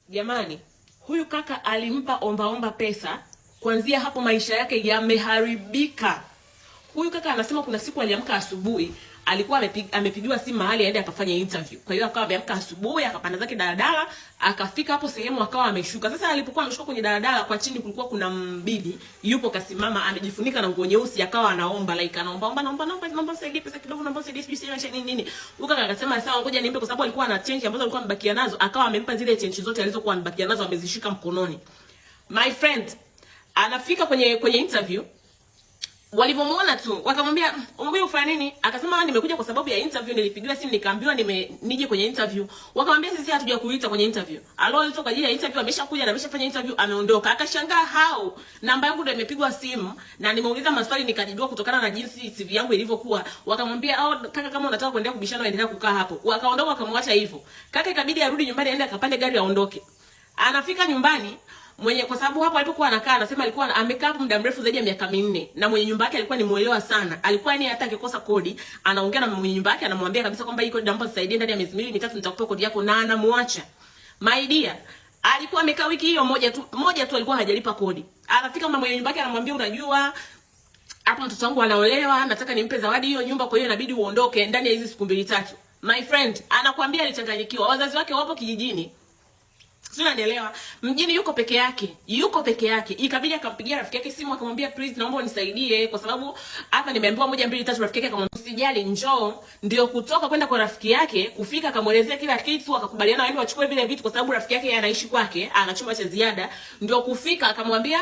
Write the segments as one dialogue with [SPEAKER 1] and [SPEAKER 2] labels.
[SPEAKER 1] Jamani, huyu kaka alimpa omba pesa, kuanzia hapo maisha yake yameharibika. Huyu kaka anasema kuna siku aliamka asubuhi, alikuwa amepigiwa simu mahali aende akafanya interview. Kwa hiyo akawa ameamka asubuhi, akapanda zake daladala, akafika hapo sehemu akawa ameshuka. Sasa alipokuwa ameshuka kwenye daladala, kwa chini kulikuwa kuna mbibi, yupo kasimama amejifunika na nguo nyeusi, akawa anaomba like naomba saidie pesa kidogo, naomba saidie sijui nini. Huyu kaka akasema sawa, ngoja nimpe, kwa sababu alikuwa ana change ambazo alikuwa amebakia nazo, akawa amempa zile change zote alizokuwa amebakia nazo, amezishika mkononi. My friend anafika kwenye interview, walivyomuona tu wakamwambia umekuja kufanya nini? Akasema nimekuja kwa sababu ya interview, nilipigiwa simu nikaambiwa nije kwenye interview. Wakamwambia sisi hatuja kuita kwenye interview. Alitoka kwa ajili ya interview, ameshakuja na ameshafanya interview, ameondoka. Akashangaa hao namba yangu ndio imepigwa simu na nimeuliza maswali nikajibiwa kutokana na jinsi CV yangu ilivyokuwa. Wakamwambia kaka, kama unataka kuendelea kubishana endelea kukaa hapo. Wakaondoka wakamwacha hivyo. Kaka ikabidi arudi nyumbani aende akapande gari aondoke. Anafika nyumbani kwa sababu hapo alipokuwa anakaa anasema alikuwa amekaa hapo muda mrefu zaidi ya miaka 4 na mwenye nyumba yake alikuwa ni muelewa sana. Alikuwa yani hata akikosa kodi anaongea na mwenye nyumba yake, anamwambia kabisa kwamba hii kodi naomba tusaidie ndani ya miezi 2 mitatu nitakupa kodi yako, na anamuacha. My dear, alikuwa amekaa wiki hiyo moja tu alikuwa hajalipa kodi. Anafika mwenye nyumba yake anamwambia unajua hapo mtoto wangu anaolewa, nataka nimpe zawadi hiyo nyumba, kwa hiyo inabidi uondoke ndani ya hizi siku 2-3. My friend anakuambia alichanganyikiwa. Wazazi wake wapo kijijini. Sio, unaelewa? Mjini yuko peke yake. Ikabidi akampigia rafiki yake simu akamwambia please naomba unisaidie kwa sababu hapa nimeambiwa 1 2 3. Rafiki yake akamwambia usijali njoo. Ndio kutoka kwenda kwa rafiki yake, kufika akamwelezea kila kitu, akakubaliana waende wachukue vile vitu kwa sababu rafiki yake anaishi kwake, ana chumba cha ziada. Ndio kufika akamwambia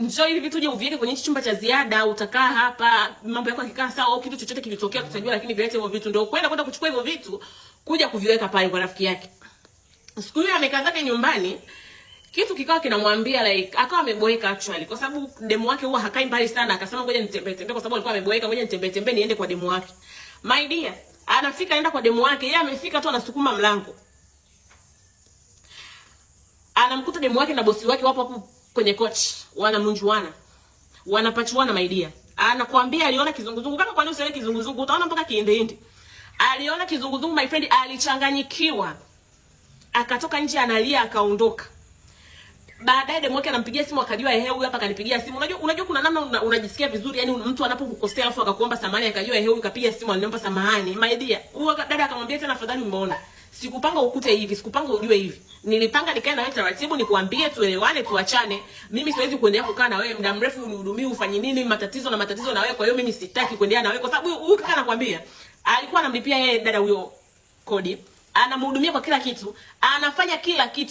[SPEAKER 1] njoo hivi vitu je uviweke kwenye chumba cha ziada, utakaa hapa, mambo yako yakikaa sawa au kitu chochote kilitokea tutajua, lakini vilete hivyo vitu. Ndio kwenda kuchukua hivyo vitu kuja kuviweka pale kwa rafiki yake. Siku hiyo amekaa zake nyumbani, kitu kikawa kinamwambia like akawa ameboeka actually kwa sababu demu wake huwa hakai mbali sana. Akasema ngoja nitembee kwa sababu alikuwa ameboeka, ngoja nitembee niende kwa demu wake. My dear, anafika aenda kwa demu wake, yeye amefika tu anasukuma mlango. Anamkuta demu wake na bosi wake wapo hapo kwenye kochi, wanamnjuana. Wanapachuana my dear. Anakuambia aliona kizunguzungu. Kama kwa nini usione kizunguzungu? Utaona mpaka kiende. Aliona kizunguzungu my friend, alichanganyikiwa. Akatoka nje analia akaondoka. Baadaye demu wake anampigia simu akajua huyu hapa kanipigia simu. Unajua kuna namna unajisikia vizuri, yani mtu anapokukosea alafu akakuomba samahani akajua huyu kapiga simu aliniomba samahani. My dear, huyo dada akamwambia tena afadhali umeona. Sikupanga ukute hivi, sikupanga ujue hivi. Nilipanga nikae na wewe taratibu nikuambie tuelewane tuachane. Mimi siwezi kuendelea kukaa na wewe muda mrefu unihudumie ufanye nini matatizo na wewe, kwa hiyo mimi sitaki kuendelea na wewe kwa sababu huyu kaka anakuambia alikuwa anamlipia yeye dada huyo kodi. Anamhudumia kwa kila kitu, anafanya kila kitu.